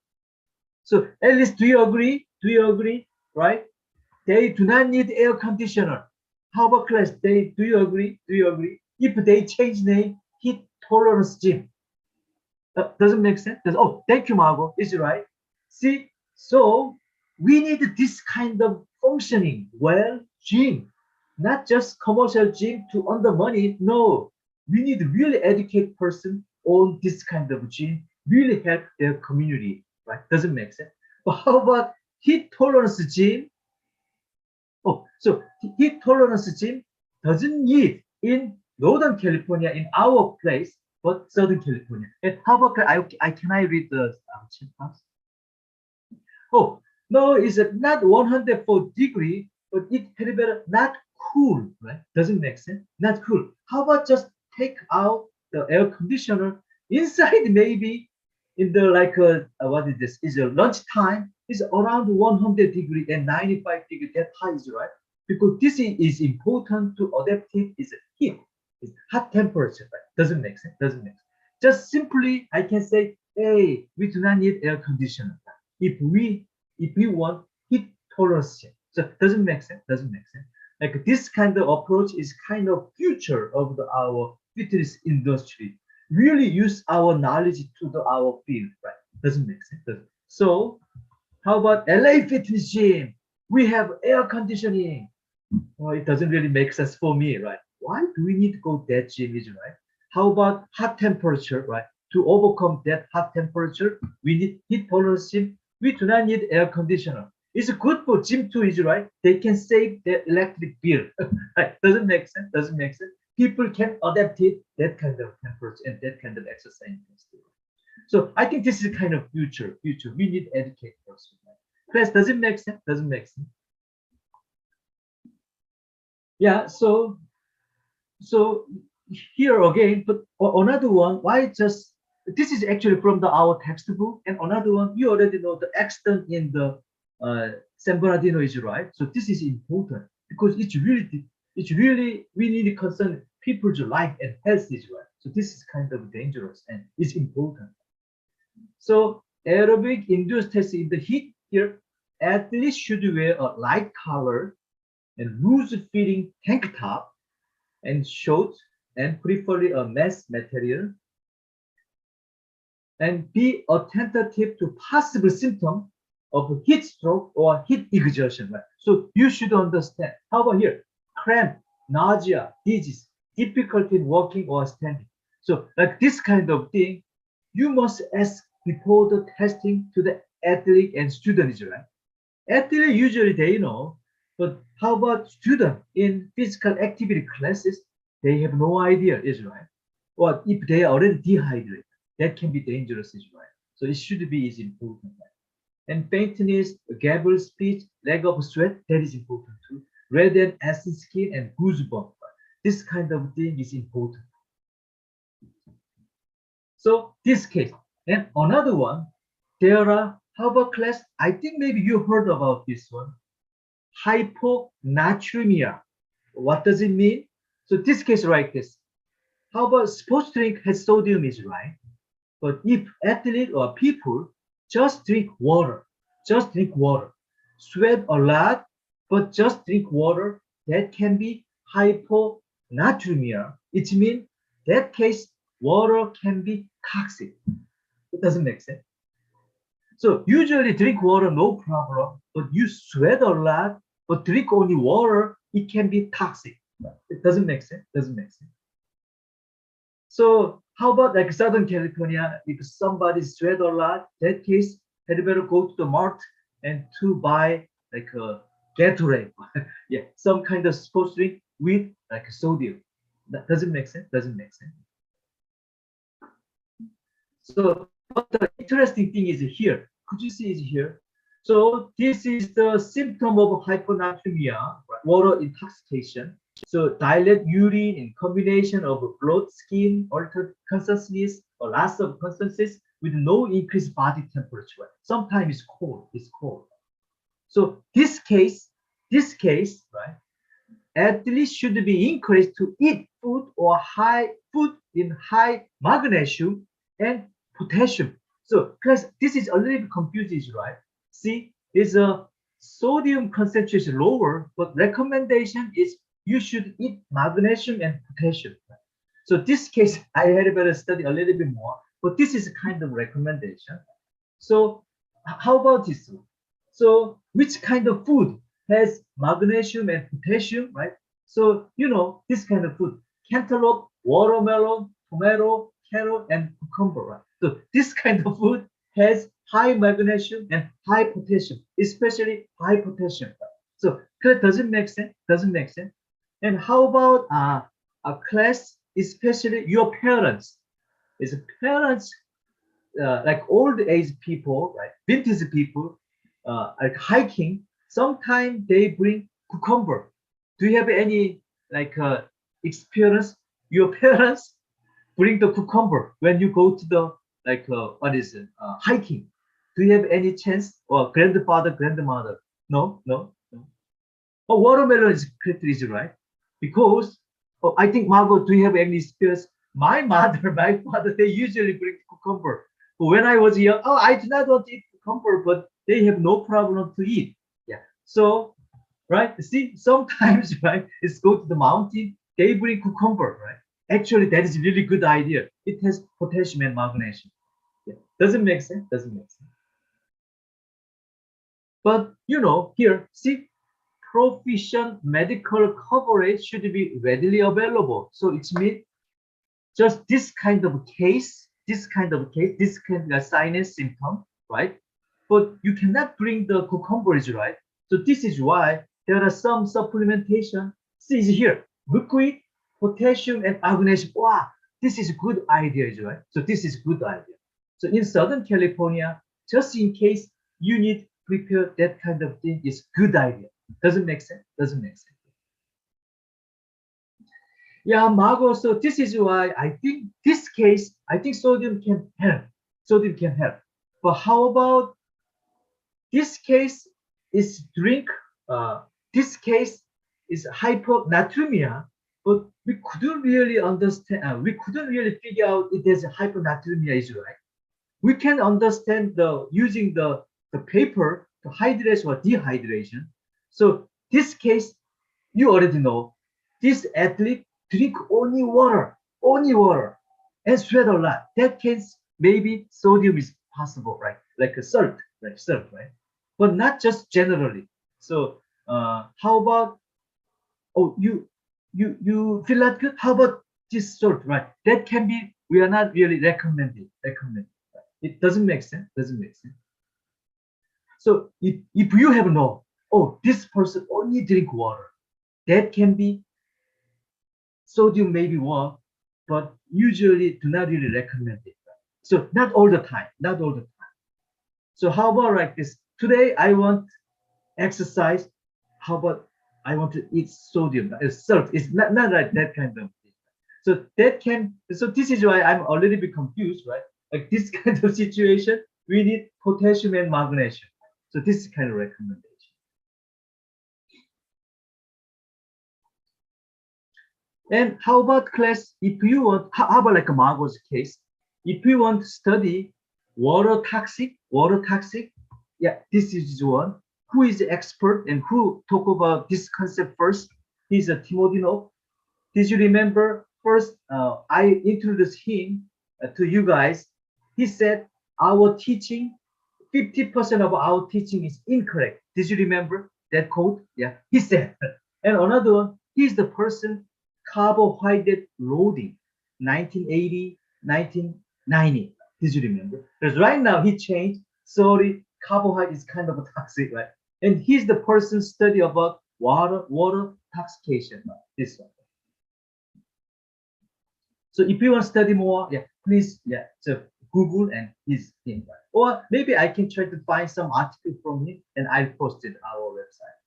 So at least do you agree? Do you agree? Right? They do not need air conditioner. How about class? They do you agree? Do you agree? If they change name, heat tolerance gym. Doesn't make sense. Oh, thank you, Margot. Is it right? See, so we need this kind of functioning well gym, not just commercial gym to earn the money. No, we need really educate person on this kind of gym, really help their community. Right? Doesn't make sense. But how about heat tolerance gym? Oh, so heat tolerance gym doesn't need in Northern California in our place, but Southern California. And how about I can I read the chat box? Oh, no, it's not 104-degree, but it can be not cool, right? Doesn't make sense. Not cool. How about just take out the air conditioner inside? Maybe in the like what is this? Is a lunchtime is around 100-degree and 95-degree. That high is right because this is important to adapt it. Is heat, it's hot temperature. Right? Doesn't make sense. Doesn't make sense. Just simply I can say, hey, we do not need air conditioner if we want heat tolerance. So it doesn't make sense. Doesn't make sense. Like this kind of approach is kind of future of our fitness industry. Really use our knowledge to our field, right? Doesn't make sense. Doesn't. So how about LA Fitness Gym? We have air conditioning. Well, it doesn't really make sense for me, right? Why do we need to go that gym, is right? How about hot temperature, right? To overcome that hot temperature, we need heat tolerance gym. We do not need air conditioner. It's good for gym too, is right? They can save their electric bill. Right? Doesn't make sense. Doesn't make sense. People can adapt it that kind of temperature and that kind of exercise. So I think this is kind of future. Future. We need educators. Class doesn't make sense. Doesn't make sense. Yeah. So here again, but another one. Why just this is actually from our textbook, and another one you already know the extent in the San Bernardino is right. So this is important because it's really we need to concern people's life and health is right. So this is kind of dangerous and it's important. So aerobic induced test in the heat here, athletes should wear a light color and loose fitting tank top and shorts and preferably a mesh material and be attentive to possible symptoms of heat stroke or heat exertion. Right? So you should understand. How about here? Cramp, nausea, dizziness, difficulty in walking or standing. So like this kind of thing, you must ask before the testing to the athlete and students, right? Athlete usually they know, But how about students in physical activity classes? They have no idea, is right? Or if they are already dehydrated, that can be dangerous, is right? So it should be is important. Right? And faintness, gabble speech, lack of sweat, that is important too. Red and acid skin and goosebumps. This kind of thing is important. So this case. And another one, there are, how about class? I think maybe you heard about this one. Hyponatremia. What does it mean? So this case like this. How about sports drink has sodium is right. But if athlete or people just drink water, sweat a lot, but just drink water, that can be hyponatremia. It means that case water can be toxic. It doesn't make sense. So usually drink water, no problem, but you sweat a lot, but drink only water, it can be toxic. It doesn't make sense. Doesn't make sense. So how about like Southern California? If somebody sweat a lot, that case, had better go to the mart and to buy like a Gatorade, yeah, some kind of sports drink with like sodium. That doesn't make sense. Doesn't make sense. So, but the interesting thing is here. Could you see it here? So this is the symptom of hyponatremia, right? Water intoxication. So dilate urine in combination of blood, skin, altered consciousness, or loss of consciousness with no increased body temperature. Sometimes it's cold. It's cold. So this case, right? Athletes should be encouraged to eat food in high magnesium and potassium. So, because this is a little bit confusing, right? See, is a sodium concentration lower, but recommendation is you should eat magnesium and potassium. So this case, I had better study a little bit more, but this is a kind of recommendation. So how about this one? So which kind of food has magnesium and potassium, right? So you know this kind of food: cantaloupe, watermelon, tomato, carrot, and cucumber. Right? So this kind of food has high magnesium and high potassium, especially high potassium. So that doesn't make sense. Doesn't make sense. And how about a class, especially your parents? Is parents like old age people, right? Vintage people, like hiking. Sometimes they bring cucumber. Do you have any like experience? Your parents bring the cucumber when you go to the like what is it? Hiking. Do you have any chance? Or grandfather, grandmother? No, no, no. Oh, watermelon is pretty easy, right? Because oh, I think Margot, do you have any experience? My mother, my father, they usually bring cucumber. But when I was young, oh, I do not want to eat cucumber, but they have no problem to eat. Yeah. So, right? See, sometimes, right, it's go to the mountain, they bring cucumber, right? Actually, that is a really good idea. It has potassium and magnesium. Yeah. Doesn't make sense? Doesn't make sense. But you know, here, see, proficient medical coverage should be readily available. So it means just this kind of case, this kind of sinus symptom, right? But you cannot bring the cucumbers, right? So this is why there are some supplementation. See here, liquid, potassium, and magnesium. Wow, this is a good idea, right? So this is good idea. So in Southern California, just in case you need prepare that kind of thing is good idea. Doesn't make sense. Doesn't make sense. Yeah, Margot. So this is why I think this case, I think sodium can help. Sodium can help. But how about this case is drink? This case is hyponatremia, but we couldn't really understand. We couldn't really figure out if there's a hyponatremia issue, right? We can understand the using the paper to hydration or dehydration. So this case, you already know, this athlete drink only water, and sweat a lot. That case, maybe sodium is possible, right? Like a salt, right? But not just generally. So how about, oh, you feel that good? How about this salt, right? That can be, we are not really recommending. It doesn't make sense. Doesn't make sense. So if you have no, oh, this person only drink water. That can be sodium maybe one, but usually do not really recommend it. So not all the time, not all the time. So how about like this? Today I want exercise. How about I want to eat sodium, salt? It's not like that kind of thing. So that can, so this is why I'm a little bit confused, right? Like this kind of situation, we need potassium and magnesium. So this is kind of recommendation. And how about class, if you want, how about like a Margot's case, if you want to study water toxic, yeah, this is one. Who is the expert and who talk about this concept first? He's a Timodinov. Did you remember first? I introduced him to you guys. He said our teaching, 50% of our teaching is incorrect. Did you remember that quote? Yeah, he said. And another one, he's the person carbohydrate loading, 1980, 1990. Did you remember? Because right now he changed. Sorry, carbohydrate is kind of a toxic, right? And he's the person study about water toxication. This one. So if you want to study more, yeah, please, yeah, so Google and his name, right? Or maybe I can try to find some article from him and I posted our website.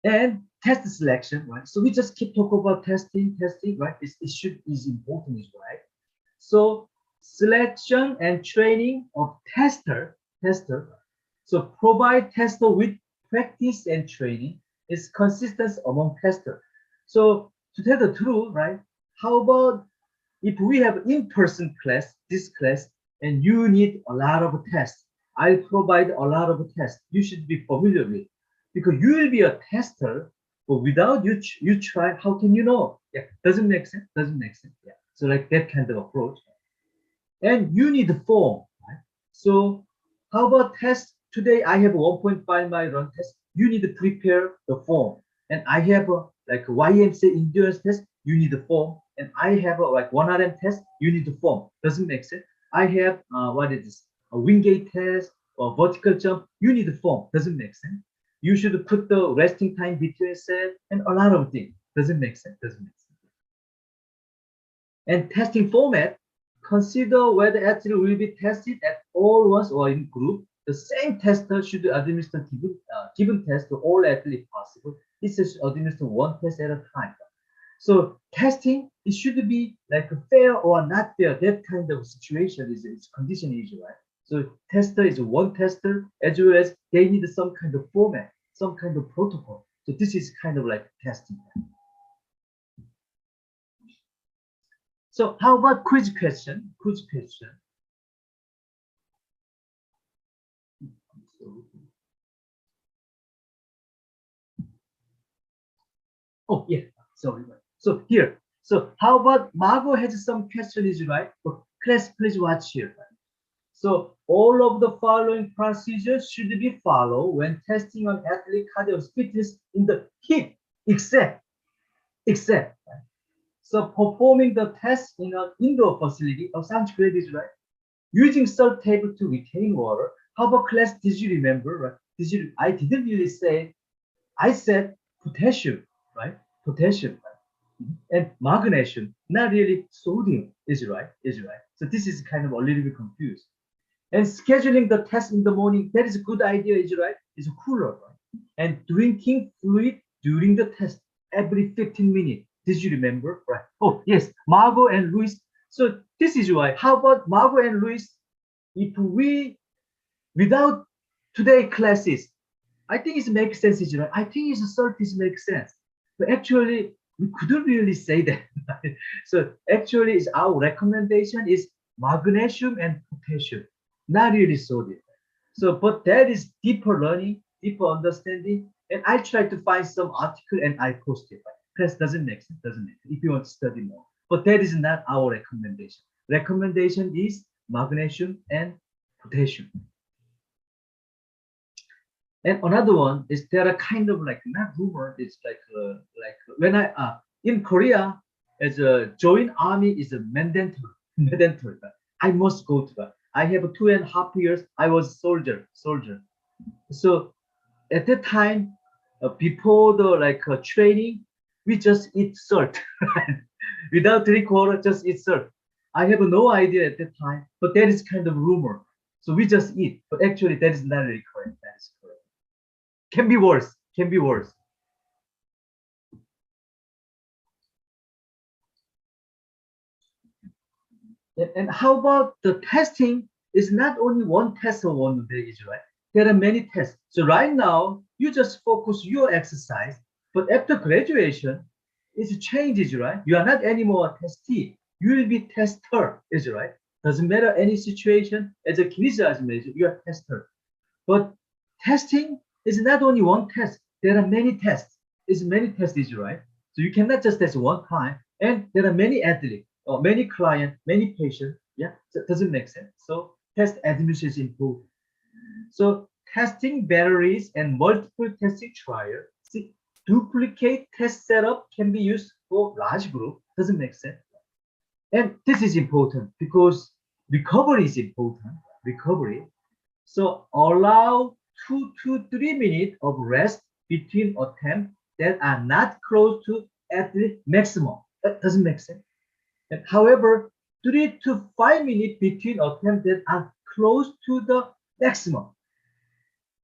And test selection, right? So we just keep talking about testing, right? It should is important, right? So selection and training of tester. So provide tester with practice and training is consistent among tester. So to tell the truth, right? How about if we have in-person class, this class, and you need a lot of tests, I'll provide a lot of tests. You should be familiar with because you will be a tester, but without you try, how can you know? Yeah, doesn't make sense. Doesn't make sense. Yeah. So like that kind of approach, and you need the form, right? So how about test? Today I have a 1.5 mile run test. You need to prepare the form. And I have a like a YMCA endurance test. You need the form. And I have a like 1RM test. You need the form. Doesn't make sense. I have what is this? A wingate test or vertical jump. You need the form. Doesn't make sense. You should put the resting time between set and a lot of things. Doesn't make sense. Doesn't make sense. And testing format, consider whether athlete will be tested at all once or in group. The same tester should administer given test to all athletes possible. It should administer one test at a time. So testing, it should be like fair or not fair. That kind of situation is condition issue, right? So tester is one tester as well as they need some kind of format, some kind of protocol. So this is kind of like testing. So how about quiz question? Quiz question. Oh yeah, sorry. So here. So how about Margot has some questions, right? But class, please watch here. So all of the following procedures should be followed when testing on athlete cardio fitness in the heat, except. Right? So performing the test in an indoor facility, sounds great, is right? Using salt table to retain water. How about class? Did you remember? Right? Did you? I didn't really say. I said potassium, right? Potassium, right? And magnesium, not really sodium. Is right? Is right? So this is kind of a little bit confused. And scheduling the test in the morning, that is a good idea. Is right? It's cooler, right? And drinking fluid during the test every 15 minutes. Did you remember? Right. Oh yes, Margot and Luis. So this is why. How about Margot and Luis? If we without today classes, I think it makes sense, right? I think it's surface makes sense. But actually, we couldn't really say that. So actually, it's our recommendation is magnesium and potassium, not really sodium. So, but that is deeper learning, deeper understanding. And I tried to find some article and I posted. Class doesn't make sense, doesn't make sense if you want to study more. But that is not our recommendation. Recommendation is magnesium and potassium. And another one is there are kind of like not rumor. It's like when I in Korea as a join army is a mandatory. Mandatory. I must go to that. I have 2.5 years. I was soldier. So at that time, before the training, we just eat salt, without drink water, just eat salt. I have no idea at that time, but that is kind of rumor. So we just eat, but actually that is not really correct. That is correct. Can be worse. Can be worse. And how about the testing? Is not only one test or one day, right? There are many tests. So right now, you just focus your exercise, but after graduation, it changes, right? You are not anymore a testee. You will be tester, is it right? Doesn't matter any situation. As a KINS major, you are tester. But testing is not only one test. There are many tests. It's many tests, is right? So you cannot just test one time. And there are many athletes, or many clients, many patients. Yeah, so it doesn't make sense. So test administration is important. So testing batteries and multiple testing trial. See, duplicate test setup can be used for large group. Doesn't make sense. And this is important because recovery is important. Recovery. So allow 2 to 3 minutes of rest between attempts that are not close to at the maximum. That doesn't make sense. And however, 3 to 5 minutes between attempts that are close to the maximum.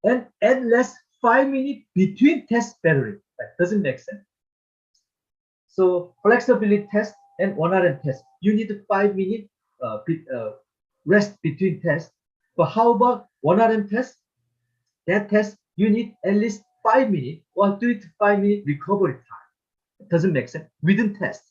And at least 5 minutes between test battery. That doesn't make sense. So flexibility test and 1RM test. You need 5 minutes rest between tests. But how about 1RM test? That test, you need at least 5 minutes or 3 to 5 minute recovery time. It doesn't make sense. Within test,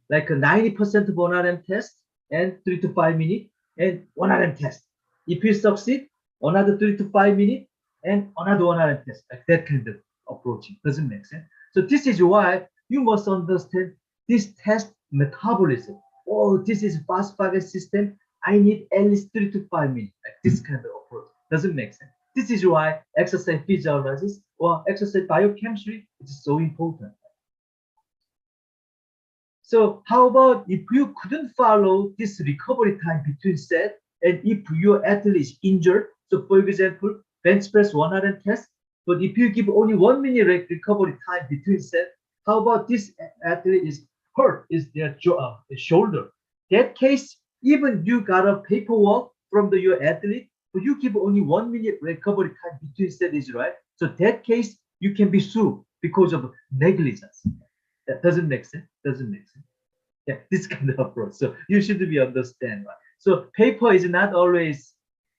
like a 90% of 1RM test and 3 to 5 minutes and 1RM test. If you succeed, another 3 to 5 minutes and another 1RM test. Like that kind of approaching doesn't make sense. So this is why you must understand this test metabolism. Oh, this is fast target system. I need at least 3 to 5 minutes. Like this kind of approach doesn't make sense. This is why exercise physiology or exercise biochemistry is so important. So how about if you couldn't follow this recovery time between set, and if your athlete is injured, so for example, bench press 1RM test, but if you give only 1 minute recovery time between set, how about this athlete is hurt, is their shoulder? That case, even you got a paperwork from your athlete, but you give only 1 minute recovery time between set, is right? So that case, you can be sued because of negligence. That doesn't make sense. Doesn't make sense. Yeah, this kind of approach. So you should be understand, right? So paper is not always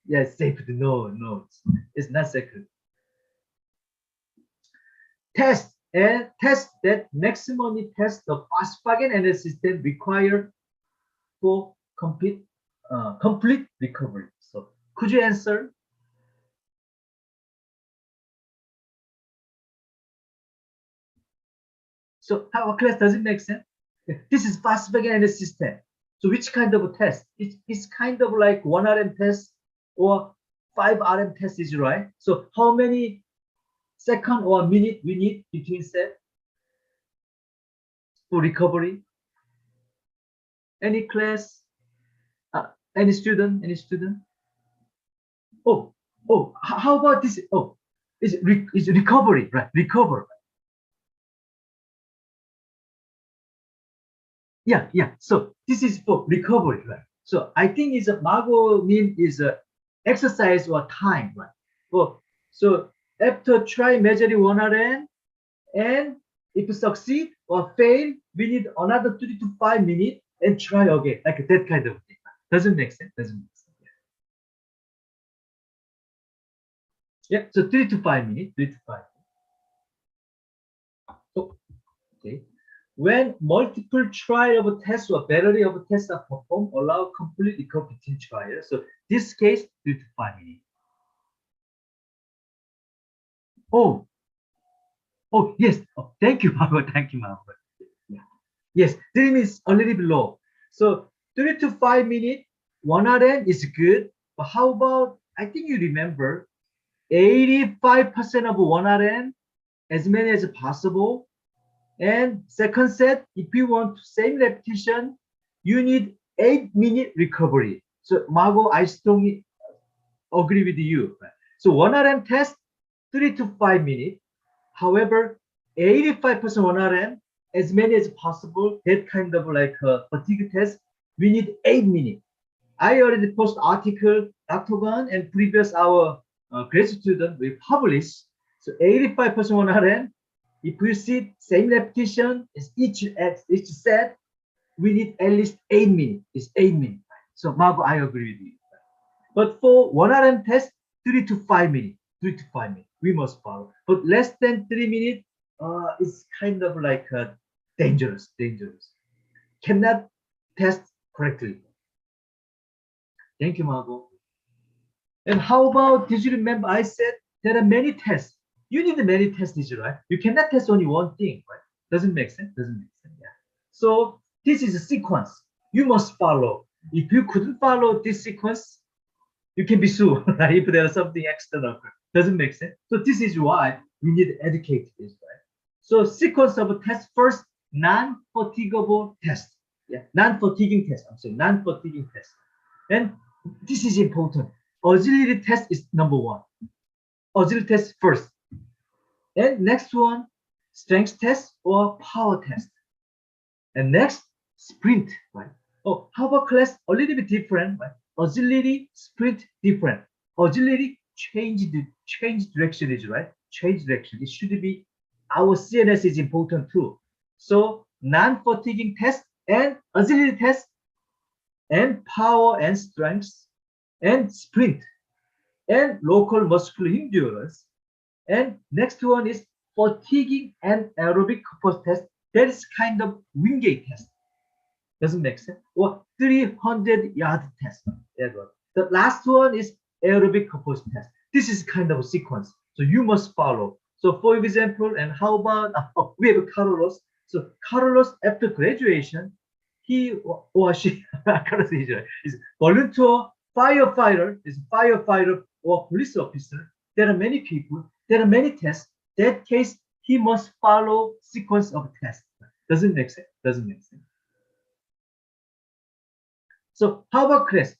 sacred. No, it's not sacred. Test and test that maximally test the phosphagen energy system required for complete recovery. So could you answer? So how class does it make sense? This is phosphagen energy system. So which kind of a test? It's kind of like 1RM test or 5RM test, is right? So how many second or minute we need between set for recovery? Any class? Any student? Any student? How about this? Oh, is recovery, right? Recover. Yeah. So this is for recovery, right? So I think is a Mago mean is a exercise or time, right? So after try measuring 1RM, and if you succeed or fail, we need another 3 to 5 minutes and try again, like that kind of thing. Doesn't make sense. Doesn't make sense. Yeah. So 3 to 5 minutes. 3 to 5. So okay. When multiple trial of a test or battery of a test are performed, allow complete recovery between trials. So this case, 3 to 5 minutes. Oh, yes. Oh, thank you, Margaret. Thank you, Margaret. Yeah. Yes, 3 minutes a little bit low. So 3 to 5 minutes, 1RM is good. But how about, I think you remember, 85% of 1RM, as many as possible. And second set, if you want same repetition, you need 8-minute recovery. So Margot, I strongly agree with you. So 1RM test, 3 to 5 minutes. However, 85% 1RM, as many as possible, that kind of like a fatigue test, we need 8 minutes. I already post article, Dr. Gan and previous our graduate student we publish. So 85% 1RM, if we see same repetition is each set, we need at least 8 minutes. It's 8 minutes. So Margot, I agree with you. But for 1RM test, 3 to 5 minutes. 3 to 5 minutes. We must follow. But less than 3 minutes is kind of like dangerous. Cannot test correctly. Thank you, Margot. And how about, did you remember I said there are many tests. You need many tests, did you, right? You cannot test only one thing, right? Doesn't make sense? Doesn't make sense, yeah. So this is a sequence. You must follow. If you couldn't follow this sequence, you can be sued, right? If there's something external. Doesn't make sense. So this is why we need to educate this, right? So sequence of a test first, non-fatigable test. Yeah, non-fatiguing test. I'm sorry, non-fatiguing test. And this is important. Agility test is number one. Agility test first. And next one, strength test or power test. And next, sprint, right? Oh, how about class? A little bit different, right? Agility, sprint, different. Agility, change direction is right. Change direction. It should be our CNS is important too. So non-fatiguing test and agility test and power and strength and sprint and local muscular endurance. And next one is fatiguing and aerobic purpose test. That is kind of Wingate test. Doesn't make sense. Or 300-yard test. The last one is aerobic purpose test. This is kind of a sequence. So you must follow. So for example, and how about, we have Carlos. So Carlos, after graduation, he or she is volunteer firefighter or police officer. There are many people, there are many tests. That case, he must follow sequence of tests. Doesn't make sense. Doesn't make sense. So how about class?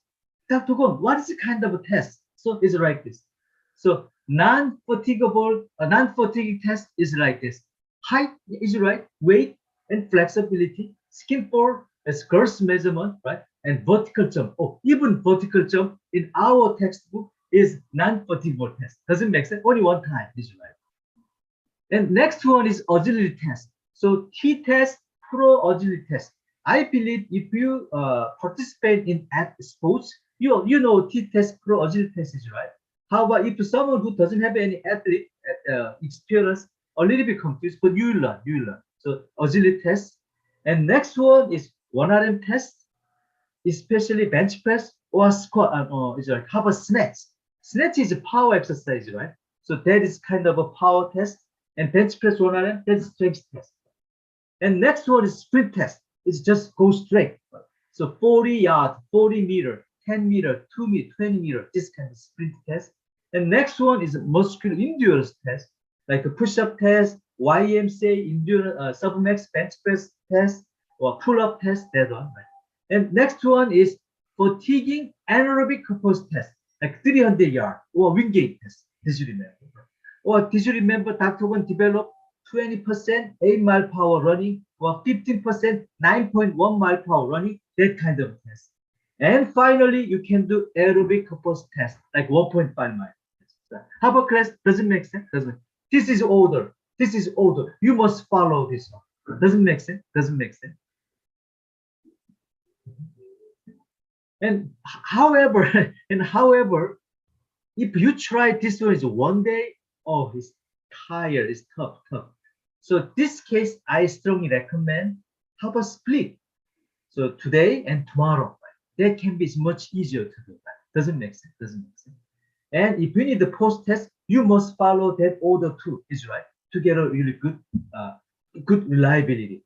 Dr. Gon, what is the kind of a test? So it's like this. So non-fatigable, non-fatiguing test is like this. Height is right, weight and flexibility, skin fold, as girth measurement, right? And vertical jump. Oh, even vertical jump in our textbook is non-fatigable test. Doesn't make sense. Only one time is right. And next one is agility test. So T test, pro agility test. I believe if you participate in at sports, you know T test, pro agility test is right. How about if someone who doesn't have any athlete experience, a little bit confused, but you learn. So agility test. And next one is 1RM test, especially bench press or squat. Is like how about snatch? Snatch is a power exercise, right? So that is kind of a power test. And bench press 1RM, that's strength test. And next one is sprint test. It's just go straight. So 40 yards, 40 meter, 10 meter, 2 meter, 20 meter, this kind of sprint test. And next one is a muscular endurance test, like a push-up test, YMCA endurance, submax bench press test, or pull-up test, that one. Right? And next one is fatiguing anaerobic purpose test, like 300 yard or Wingate test. Did you remember? Or did you remember Dr. Wan developed 20% 8-mile per hour running or 15% 9.1 mile per hour running, that kind of test. And finally, you can do aerobic purpose test, like 1.5 mile. How about class? Does it make sense? Doesn't. This is order. This is order. You must follow this one. Doesn't make sense? Doesn't make sense. And however, if you try this one is one day, oh, it's tired, it's tough. So this case, I strongly recommend how about split. So today and tomorrow, right? That can be much easier to do. Right? Doesn't make sense. Doesn't make sense. And if you need the post test, you must follow that order too. Is right to get a really good reliability.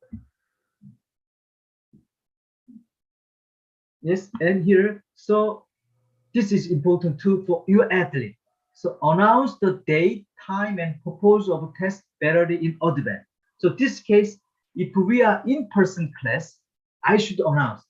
Yes, and here, so this is important too for your athlete. So announce the date, time, and purpose of a test better in advance. So this case, if we are in-person class, I should announce.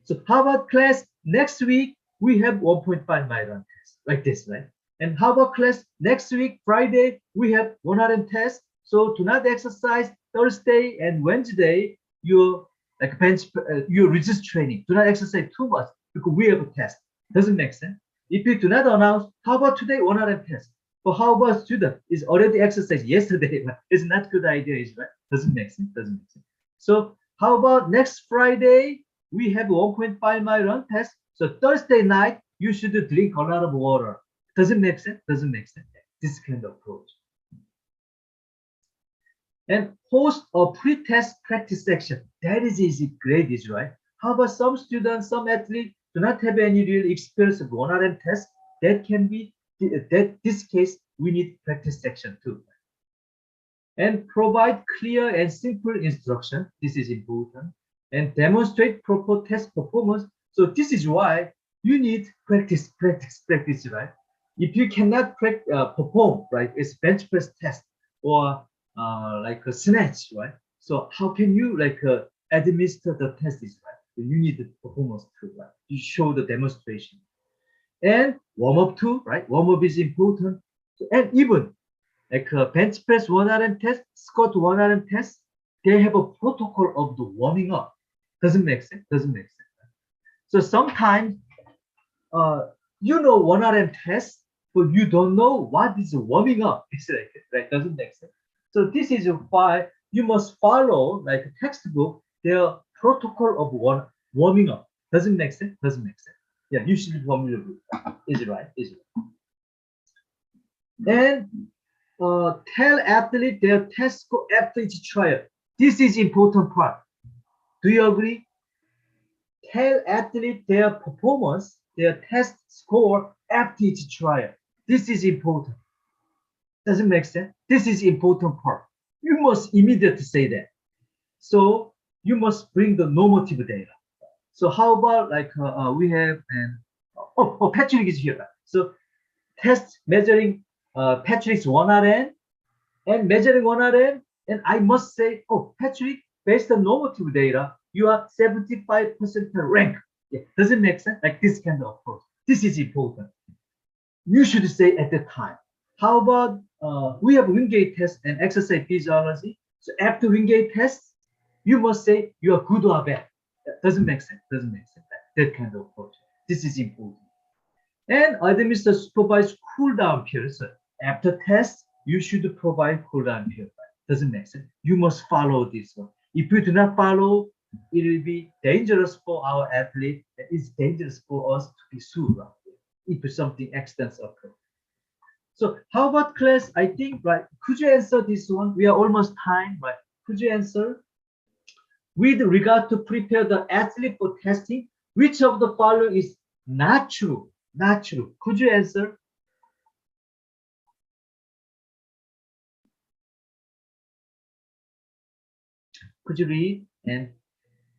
So how about class next week? we have 1.5 mile run test like this, right? And how about class next week, Friday, we have 100 test. So do not exercise Thursday and Wednesday, your like bench, your resist training. Do not exercise too much because we have a test. Doesn't make sense. If you do not announce, how about today 100 test? But how about student is already exercised yesterday? It's not good idea, is right? Doesn't make sense. Doesn't make sense. So how about next Friday? We have 1.5 mile run test. So Thursday night, you should drink a lot of water. Doesn't make sense. Doesn't make sense. This kind of approach. And host a pre-test practice section. That is easy, great, is right. How about some students, some athletes do not have any real experience of 1RM test? That can be that this case we need practice section too. And provide clear and simple instruction. This is important. And demonstrate proper test performance. So this is why you need practice, right? If you cannot perform, right, it's bench press test or like a snatch, right? So how can you like administer the test, is right? You need the performance too, right? You show the demonstration. And warm up too, right? Warm up is important. And even like a bench press 1RM test, squat 1RM test, they have a protocol of the warming up. Doesn't make sense. Doesn't make sense. Right? So sometimes, you know 1RM test, but you don't know what is warming up. It's like right. Doesn't make sense. So this is why you must follow like a textbook, their protocol of warming up. Doesn't make sense. Doesn't make sense. Yeah, you should be familiar with that. Is it right? Is it right? And tell athlete their test score after each trial. This is important part. Do you agree? Tell athlete their performance, their test score after each trial. This is important. Doesn't make sense. This is important part. You must immediately say that. So you must bring the normative data. So how about like we have and Patrick is here. So test measuring Patrick's 1RM and measuring 1RM, and I must say, oh Patrick, based on normative data, you are 75% rank. Yeah, does it make sense? Like this kind of approach. This is important. You should say at the time. How about we have Wingate test and exercise physiology. So after Wingate test, you must say you are good or bad. That doesn't make sense. Doesn't make sense. That kind of approach. This is important. And administer supervised cool down period. So after test, you should provide cool down period. Doesn't make sense. You must follow this one. If you do not follow, it will be dangerous for our athlete. It's dangerous for us to be sued if something accidents occur. So how about class? I think, right? Could you answer this one? We are almost time, right? Could you answer? With regard to prepare the athlete for testing, which of the following is not true? Not true. Could you answer? Could you read? And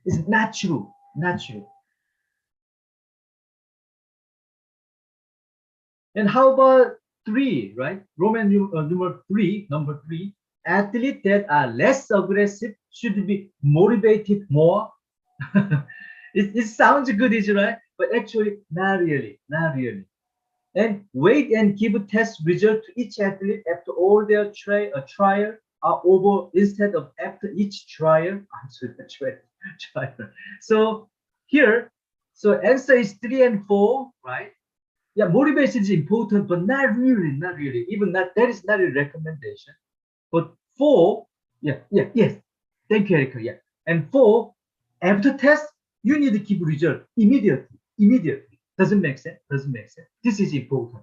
it's not true. Not true. And how about 3, right? Roman numeral 3, number 3. Athletes that are less aggressive should be motivated more. It sounds good, is right? But actually, not really, not really. And wait and give a test result to each athlete after all their trial are over instead of after each trial. I'm sorry, trial. So here, so answer is 3 and 4, right? Yeah, motivation is important, but not really, not really. Even that is not a recommendation. But 4, yes. Thank you, Erica. Yeah. And 4, after test, you need to keep result immediately. Doesn't make sense. Doesn't make sense. This is important.